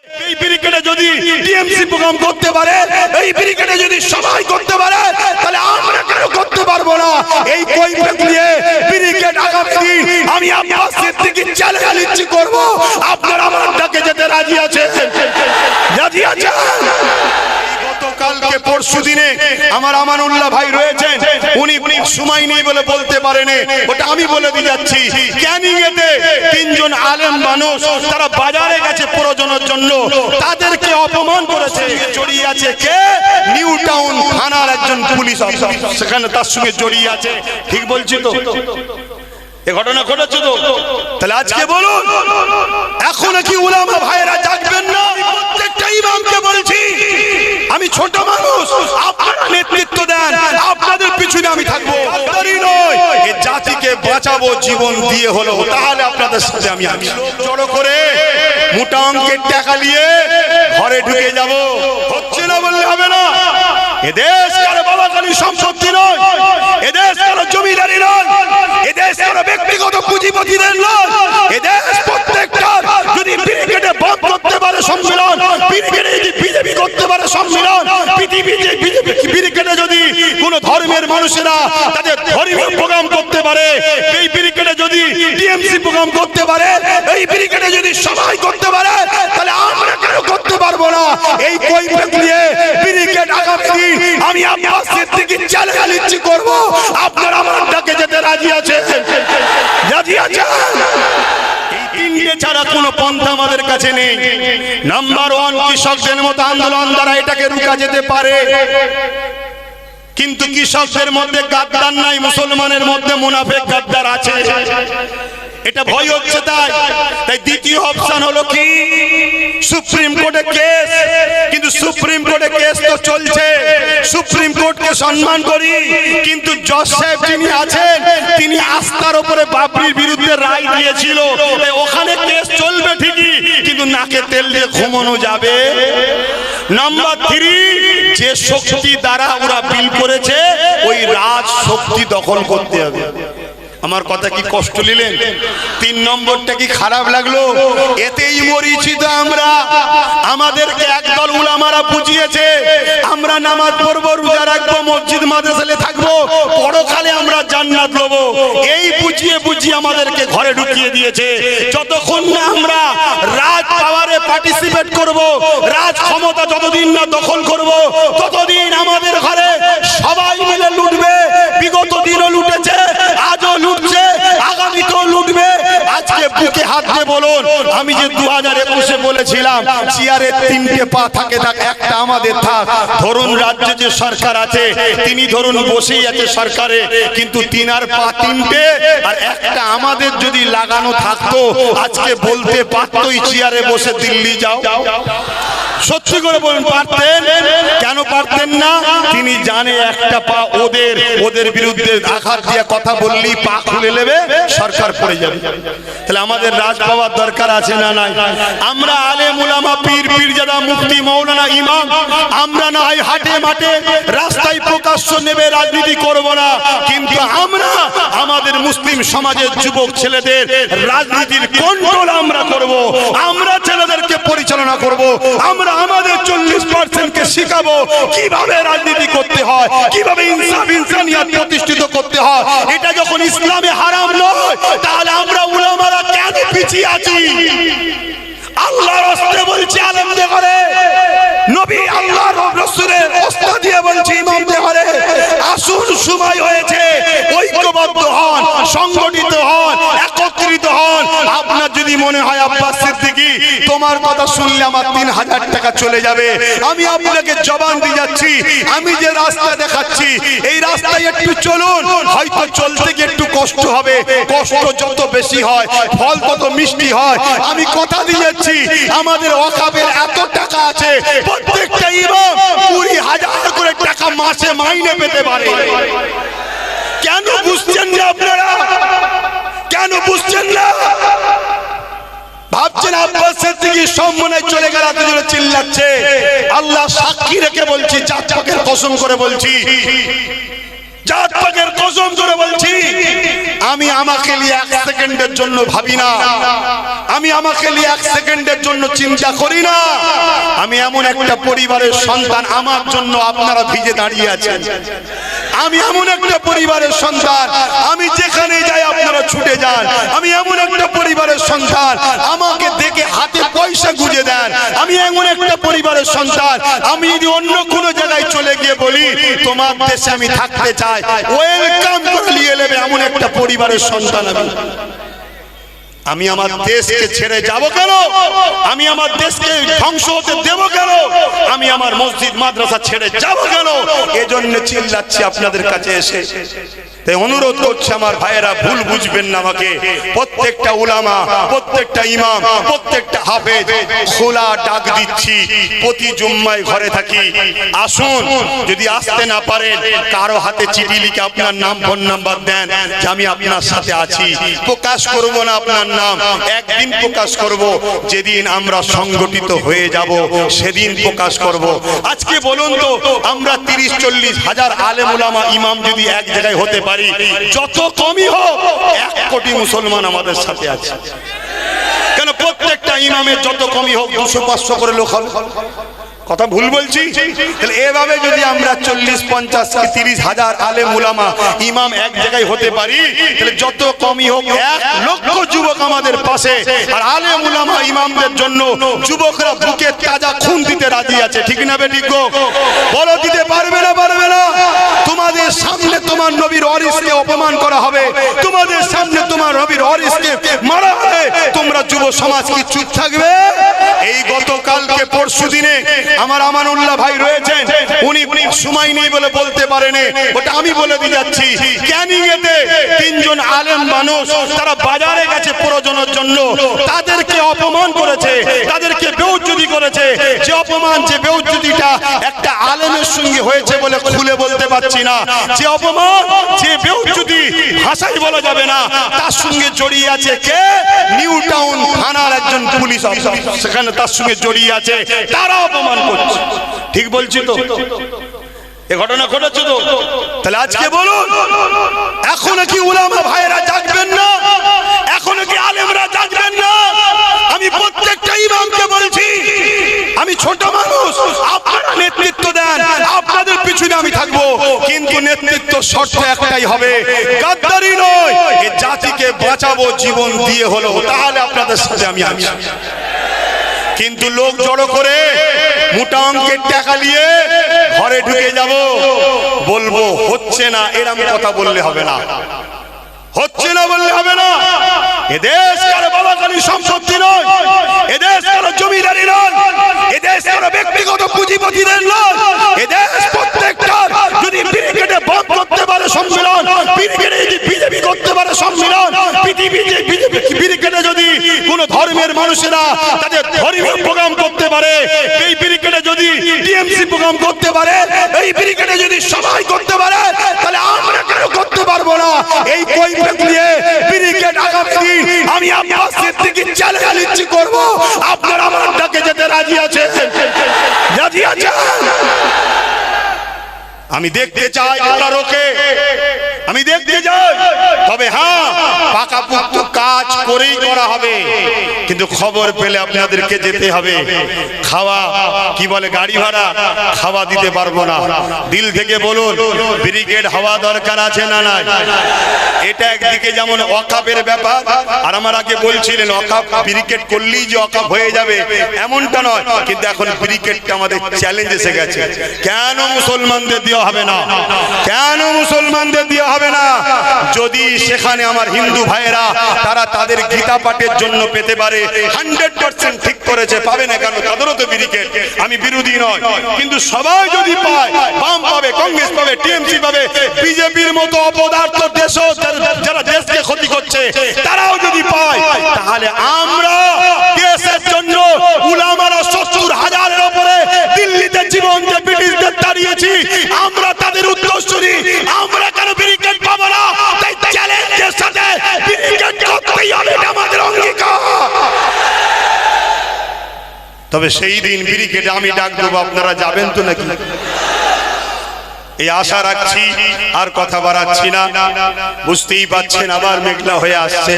এই ব্রিগেডে যদি টিএমসি প্রোগ্রাম করতে পারে, এই ব্রিগেডে যদি সবাই করতে পারে, তাহলে আমরা কেন করতে পারবো না? এই কৈফিয়ত নিয়ে ব্রিগেড আগামী দিন আমি আব্বাস সিদ্দিকী চ্যালেঞ্জ করব, আপনারা আমার ডাকে যেতে রাজি আছেন? রাজি আছেন? গতকালকে পরশু দিনে আমার আমানুল্লাহ ভাই রয়েছেন, উনি সময় নেই বলে বলতে পারেন, ওটা আমি বলে দিয়ে যাচ্ছি। ক্যানিং এতে তিনজন আলেম মানুষ তারা বাজারে গেছে প্রয়োজনের জন্য, তাদেরকে অপমান করেছে। জড়িয়ে আছে কে? নিউ টাউন থানার একজন পুলিশ অফিসার সেখানে তার সঙ্গে জড়িয়ে আছে। ঠিক বলছি তো? এ ঘটনা ঘটেছে তো? তাহলে আজকে বলুন, এখন কি উলামা ভাইরা জাগবেন না? প্রত্যেকটা ইমামকে বলছি, আমি ছোট মানুষ, আপনারা নেতৃত্ব দেন, আপনাদের পিছনে আমি থাকবো। গাদ্দারি নয়, এই জাতিকে বাঁচাবো জীবন দিয়ে হলো, তাহলে আপনাদের সাথে আমি আছি। জড়ো করে মোটা অঙ্কের টাকা নিয়ে ঘরে ঢুকে যাব, হচ্ছে না বললে হবে না। এদেশ কারো বাবাকালী সম্পত্তি নয়, এদেশ কারো জমিদারি নয়, এদেশ কারো ব্যক্তিগত পুঁজিপতিদের নয়। এদেশ প্রত্যেকটা যদি ব্রিগেডে বন্ধ করতে পারে সম্মেলন, ব্রিগেডে যদি বিজেপি করতে পারে সম্মেলন, ব্রিগেডে যদি কোন ধর্মের মানুষেরা তাদের ধর্মীয় প্রোগ্রাম করতে পারে, এই ব্রিগেডে যদি টিএমসি প্রোগ্রাম করতে পারে, এই ব্রিগেডে যদি সবাই করতে পারে, তাহলে আমরা কেন করতে পারবো না? এই কৈফিয়ত নিয়ে ব্রিগেড আগামী দিন আমি আব্বাস সিদ্দিকী চ্যালেঞ্জ করব, আপনারা আমার ডাকে যেতে রাজি আছেন? রাজি আছেন? এই তিনটে ছাড়া কোনো পন্থা আমাদের কাছে নেই। নাম্বার ওয়ান, কৃষকদের মতো আন্দোলন দ্বারা এটাকে রুখা যেতে পারে, কিন্তু কৃষকদের মধ্যে গাদ্দার নাই, মুসলমানের মধ্যে মুনাফিক গাদ্দার আছে। এটা ভয় হচ্ছে, তাই দ্বিতীয় অপশন হলো কি? সুপ্রিম কোর্টে কেস। কিন্তু সুপ্রিম কোর্টে কেস তো চলছে, সুপ্রিম কোর্টকে সম্মান করি, কিন্তু জজ সাহেব যিনি আছেন তিনি আস্থার উপরে বাবরির বিরুদ্ধে রায় দিয়েছিল, ওখানে কেস চলবে ঠিকই, কিন্তু নাকে তেল দিয়ে ঘুমানো যাবে। নাম্বার 3, যে শক্তি দ্বারা ওরা বিল করেছে ওই রাজ শক্তি দখল করতে হবে। আমার কথা কি কষ্ট নিলেন? 3 নম্বরটা কি খারাপ লাগলো? এতেই মরিছি তো আমরা। আমাদেরকে একদল উলামারা বুঝিয়েছে আমরা নামাজ পড়বো, রোজা রাখবো, মসজিদ মাদ্রাসায় থাকবো, পরকালে আমরা জান্নাত পাবো। এই বুঝিয়ে বুঝিয়ে আমাদেরকে ঘরে ঢুকিয়ে দিয়েছে। যতক্ষণ না আমরা রাজ পাওয়ারে পার্টিসিপেট করব, রাজ ক্ষমতা যতদিন না দখল করব, ততদিন আমাদের ঘরে সবাই মিলে লুটবে। বিগত দিনও লুটেছে, আজও লুটছে, আগামীতেও লুটবে। আজকে বুকে হাত দিয়ে বলুন, আমি যে 2021-এ বলেছিলাম চেয়ারের 3টে পা থাকে, একটা আমাদের থাক। ধরুন রাজ্যে যে সরকার আছে তিনি ধরুন বসেই আছে সরকারে, কিন্তু তিনার পা 3টে আর একটা আমাদের যদি লাগানো থাকতো, আজকে বলতে পারতোই চেয়ারে বসে দিল্লি যাও। সত্যি করে বলুন, পারতেন? কেন পারতেন না? তিনি জানে একটা পা ওদের বিরুদ্ধে আঘাত দিয়ে কথা বললেই পা খুলে নেবে, সরকার পড়ে যাবে। তাহলে আমাদের রাজ পাওয়ার দরকার আছে না নাই? আমরা আলেম উলামা, পীর পীরজাদা, মুফতি, মাওলানা, ইমাম, আমরা না হয় হাটে মাঠে রাস্তায় প্রকাশ্য নেবে রাজনীতি করব না, কিন্তু আমরা আমাদের মুসলিম সমাজের যুবক ছেলেদের রাজনীতির কন্ট্রোল আমরা করব, আমরা ছেলেদেরকে পরিচালনা করব, আমরা আমাদের 40%কে শিখাবো কিভাবে রাজনীতি করতে হয়, কিভাবে ইনসাফ ইনসানিয়ত প্রতিষ্ঠিত করতে হয়। এটা যখন ইসলামে হারাম নয়, তাহলে আমরা উলামারা কেন পিছিয়ে আছি? আল্লাহর রাস্তে বলছি আলেমদের ঘরে, নবী আল্লাহর রাসূলের ওস্তাদ দিয়ে বলছি ইমামদের ঘরে, আসুন সময় হয়েছে, ঐক্যবদ্ধ হন, সংগঠিত হন, একত্রিত হন। আপনার যদি মনে হয় আব্বাস সিদ্দিকী তোমার কথা শুনলে আমার 3000 টাকা চলে যাবে, আমি আপনাকে জবান দিয়ে যাচ্ছি, আমি যে রাস্তা দেখাচ্ছি এই রাস্তায় একটু চলুন, হয়তো চলতে গিয়ে একটু কষ্ট হবে, কষ্ট যত বেশি হয় ফল তত মিষ্টি হয়। আমি কথা দিয়ে যাচ্ছি, আমাদের ওয়াকাফের এত টাকা আছে, প্রত্যেকটা ইমাম 20,000 করে টাকা মাসে মাইনে পেতে পারে। কেন বুঝছেন না আপনারা? কেন বুঝছেন না? ভাবছেন আব্বাস সিদ্দিকী সম্মানে চলে গেল, এতজন চিল্লাচ্ছে। আল্লাহ সাক্ষী রেখে বলছি, জাত পাকের কসম করে বলছি, জাত পাকের কসম করে বলছি, আমি আমাকে নিয়ে এক সেকেন্ডের জন্য ভাবি না, আমি আমাকে নিয়ে এক সেকেন্ডের জন্য চিন্তা করি না। আমি এমন একটা পরিবারের সন্তান, আমার জন্য আপনারা ভিজে দাঁড়িয়ে আছেন। আমি এমন একটা পরিবারের সন্তান, আমি যেখানে যাই আপনারা ছুটে যান। আমি এমন একটা পরিবারের সন্তান, আমাকে দেখে হাতে পয়সা গুঁজে দেন। আমি এমন একটা পরিবারের সন্তান, আমি যদি অন্য কোনো জায়গায় চলে গিয়ে বলি তোমার দেশে আমি থাকতে চাই, ওয়েলকাম করে নিয়ে নেবে, এমন একটা পরিবারের সন্তান আমি। আমি আমার দেশকে ছেড়ে যাব কেন? আমি আমার দেশকে ধ্বংস হতে দেব কেন? আমি আমার মসজিদ মাদ্রাসা ছেড়ে যাব কেন? এজন্য চিল্লাচ্ছি আপনাদের কাছে এসে। তাই অনুরোধ করছি আমার ভাইয়েরা, ভুল বুঝবেন না আমাকে। প্রত্যেকটা উলামা, প্রত্যেকটা ইমাম, প্রত্যেকটা হাফেজ খোলা ডাক দিচ্ছি, প্রতি জুম্মায় ঘরে থাকি। আসুন, যদি আসতে না পারেন কারো হাতে চিঠি লিখে আপনার নাম ফোন নাম্বার দেন যে আমি আপনার সাথে আছি। প্রকাশ করব না আপনার নাম, একদিন প্রকাশ করব, যেদিন আমরা সংগঠিত হয়ে যাব সেদিন প্রকাশ করব। আজকে বলুন তো, আমরা 30-40 হাজার আলেম উলামা ইমাম যদি এক জায়গায় হতে পারি, যত কমই হোক 1 কোটি মুসলমান আমাদের সাথে আছে। কেন প্রত্যেকটা ইমামের যত কমই হোক 200-500 করে লোক হবে। কথা ভুল বলছি? তাহলে এভাবে যদি আমরা 40-50 কি 30 হাজার আলেম উলামা ইমাম এক জায়গায় হতে পারি, তাহলে যত কমই হোক 1 লক্ষ যুবক আমাদের পাশে। আর আলেম উলামা ইমামদের জন্য যুবকরা বুকে তাজা খুন দিতে রাজি আছে। ঠিক না বেঠিক গো? বলো, দিতে পারবে না? পারবে না? তোমাদের সামনে তোমার নবীর ওয়ারিসকে অপমান করা হবে, তোমাদের সামনে তোমার নবীর ওয়ারিসকে মারা হবে, তোমরা যুব সমাজ কি চুপ থাকবে? এই গতকালকে পরশু দিনে আমার আমানুল্লাহ ভাই রয়েছেন, উনি সময় নেই বলে বলতে পারেন, ওটা আমি বলে দিয়ে যাচ্ছি। ক্যানিং এতে 3 জন আলেম মানুষ তারা বাজারে গেছে প্রয়োজনের জন্য, তাদেরকে অপমান করেছে, তাদেরকে বেউজ্জতি করেছে। যে অপমান, যে বেউজ্জতিটা একটা আলেমের সঙ্গে হয়েছে বলে খুলে বলতে পারছি না। যে অপমান, যে বেউজ্জতি ভাষায় বলা যাবে না, তার সঙ্গে জড়িয়ে আছে কে? নিউ টাউন থানার একজন পুলিশ অফিসার, সেখানে তার সঙ্গে জড়িয়ে আছে, তারা অপমান করছে। ঠিক বলছি তো? এ ঘটনা ঘটেছে তো? তাহলে আজকে বলুন, এখনো কি উলামা ভাইরা জাগবেন না? এখনো কি আলেমরা জাগবেন না? আমি প্রত্যেকটা ইমামকে বলছি, আমি ছোট মানুষ, আপনারা নেতৃত্ব দেন, আপনাদের পিছনে আমি থাকবো, কিন্তু নেতৃত্ব শর্ত একটাই হবে, গাদ্দারি নয়, এই জাতিকে বাঁচাবো জীবন দিয়ে হলো, তাহলে আপনাদের সাথে আমি আছি। কিন্তু লোক জড়ো করে মোটা অঙ্কের টাকা নিয়ে ঘরে ঢুকে যাব, বলবো হচ্ছে না, এরকম কথা বললে হবে না। হচ্ছে না বললে হবে না। এদেশ কারো বাবাকালী সম্পত্তি নয়, এদেশ কারো জমিদারি নয়, এদেশ কারো ব্যক্তিগত পুঁজিপতিদের নয়। এদেশ প্রত্যেকটা যদি ব্রিগেডে বন্ধ করতে পারে সম্মেলন, ব্রিগেডে যদি বিজেপি করতে পারে সম্মেলন, ব্রিগেডে যদি কোন ধর্মের মানুষেরা তাদের ধর্মীয় প্রোগ্রাম করতে পারে, এই ব্রিগেডে যদি টিএমসি প্রোগ্রাম করতে পারে, এই ব্রিগেডে যদি সবাই করতে পারে, তাহলে আমরা কেন করতে পারবো না? এই কৈফিয়ত নিয়ে ব্রিগেড আগামী দিন আমি আব্বাস সিদ্দিকী চ্যালেঞ্জ করব, আপনারা আমার ডাকে যেতে রাজি আছেন? রাজি আছেন? আমি দেখতে চাই আপনারকে, আমি দেখতে যাই, তবে হ্যাঁ পাকাপোক্ত কাজ করেই করা হবে। কিন্তু খবর পেলে আপনাদেরকে যেতে হবে। খাওয়া কি বলে, গাড়ি ভাড়া খাওয়া দিতে পারবো না। দিল থেকে বলুন, ব্রিগেড হওয়া দরকার আছে না নাই? এটা একদিকে যেমন ওয়াকাফের ব্যাপার, আর আমার আগে বলছিলেন ওয়াকাফ ব্রিগেড করলেই যে ওয়াকাফ হয়ে যাবে এমনটা নয়, কিন্তু এখন ব্রিগেডটা আমাদের চ্যালেঞ্জ এসে গেছে। কেন মুসলমানদের দেওয়া হবে না? কেন মুসলমানদের দেওয়া হবে না? যদি সেখানে আমার হিন্দু ভাইয়েরা তারা তাদের গীতা পাঠের জন্য পেতে পারে, 100% ঠিক করেছে, পাবে না কেন? তাদেরও তো ব্রিগেড, আমি বিরোধী নয়, কিন্তু সবাই যদি পায়, বাম পাবে, কংগ্রেস পাবে, টিএমসি পাবে, বিজেপির মতো অপদার্থ দেশ যারা দেশকে ক্ষতি করছে তারাও যদি পায়, তাহলে আমরা দেশের জন্য উলামারা 70,000-এর উপরে দিল্লিতে জীবন যে ব্রিটিশদের তাড়িয়েছি, আমরা তাদের উত্তরসূরি, আমরা কেন ব্রিগেড পাবো না? তাই চ্যালেঞ্জের সাথে ব্রিগেড করতেই হবে, এটা আমাদের অঙ্গীকার। তবে সেই দিন ব্রিগেডে আমি ডাক দেবো, আপনারা যাবেন তো নাকি? এই আশা রাখছি, আর কথা বাড়াচ্ছি না। বুঝতেই পাচ্ছেন আবার মেঘলা হয়ে আসছে।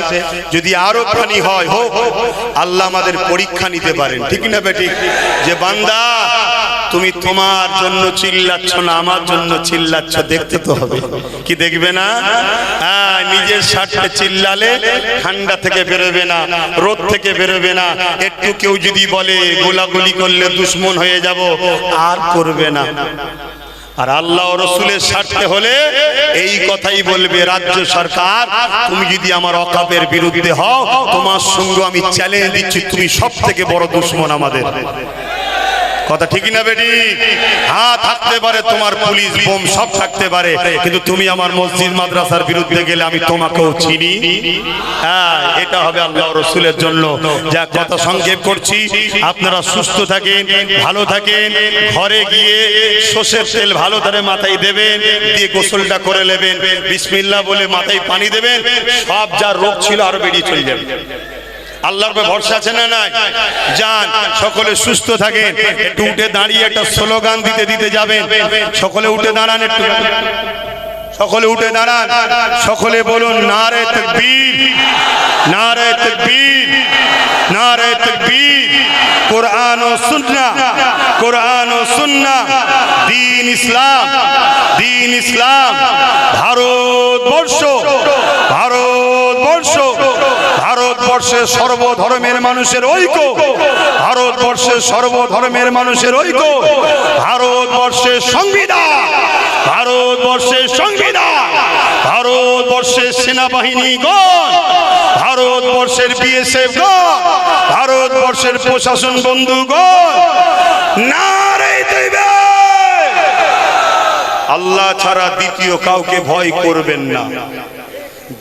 যদি আরো পানি হয় হোক, আল্লাহ আমাদের পরীক্ষা নিতে পারেন, ঠিক না বেঠিক? যে বান্দা তুমি তোমার জন্য চিল্লাচ্ছ না, আমার জন্য চিল্লাচ্ছ, দেখতে তো হবে, কি দেখবে না? হ্যাঁ, নিজের স্বার্থে চিল্লালে ঠান্ডা থেকে বেরোবে না, রোদ থেকে বেরোবে না। একটু কেউ যদি বলে গোলাগুলি করলে দুশ্মন হয়ে যাব, আর করবে না। আর আল্লাহ ও রাসূলের স্বার্থে হলে এই কথাই বলবে, রাজ্য সরকার তুমি যদি আমার অকাপের বিরুদ্ধে হও, তোমার সঙ্গে আমি চ্যালেঞ্জ দিচ্ছি, তুমি সব থেকে বড় দুশ্মন আমাদের। কথা ঠিক না বেটি? হ্যাঁ, থাকতে পারে তোমার পুলিশ বোম সব থাকতে পারে, কিন্তু তুমি আমার মসজিদ মাদ্রাসার বিরুদ্ধে গেলে আমি তোমাকেও চিনি। হ্যাঁ, এটা হবে আল্লাহ রাসূলের জন্য। যা কথা সংক্ষেপ করছি, আপনারা সুস্থ থাকেন, ভালো থাকেন। ঘরে গিয়ে সরষের তেল ভালো করে মাথায় দেবেন, দিয়ে গোসলটা করে নেবেন, বিসমিল্লাহ বলে মাথায় পানি দেবেন, সব যা রোগ ছিল আরো বেরিয়ে চলে যাবে। আল্লাহর উপর ভরসা আছে না নাই? যান, সকলে সুস্থ থাকেন। একটু উঠে দাঁড়িয়ে একটা স্লোগান দিতে দিতে যাবেন। সকলে উঠে দাঁড়ান, একটু সকলে উঠে দাঁড়ান, সকলে বলুন নারে তাকবীর, নারে তাকবীর, নারে তাকবীর। কোরআন ও সুন্নাহ, কোরআন ও সুন্নাহ, দ্বীন ইসলাম, দ্বীন ইসলাম। ভারতবর্ষ, ভারতবর্ষ, ভারতবর্ষের সর্বধর্মের মানুষের ঐক্য, ভারতবর্ষের সর্বধর্মের মানুষের ঐক্য, ভারতবর্ষের সংবিধান, ভারতবর্ষের সংবিধান, ভারতবর্ষের সেনাবাহিনীগণ, ভারতবর্ষের বিএসএফ গণ, ভারতবর্ষের প্রশাসন বন্ধুগণ, নারে তাকবীর। আল্লাহ ছাড়া দ্বিতীয় কাউকে ভয় করবেন না।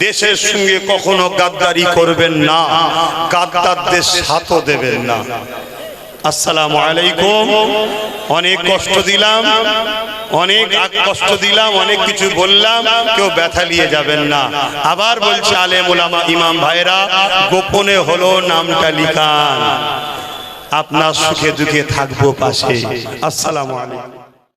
দেশের সঙ্গে কখনো গাদ্দারি করবেন না, গাদ্দারদের সাথও দেবেন না। আসসালামু আলাইকুম। অনেক কষ্ট দিলাম, অনেক কষ্ট দিলাম, অনেক কিছু বললাম, কেউ ব্যথা নিয়ে যাবেন না। আবার বলছে আলেম ওলামা ইমাম ভাইরা, গোপনে হলো নামটা লিখান, আপনার সুখে দুঃখে থাকবো পাশে। আসসালামু আলাইকুম।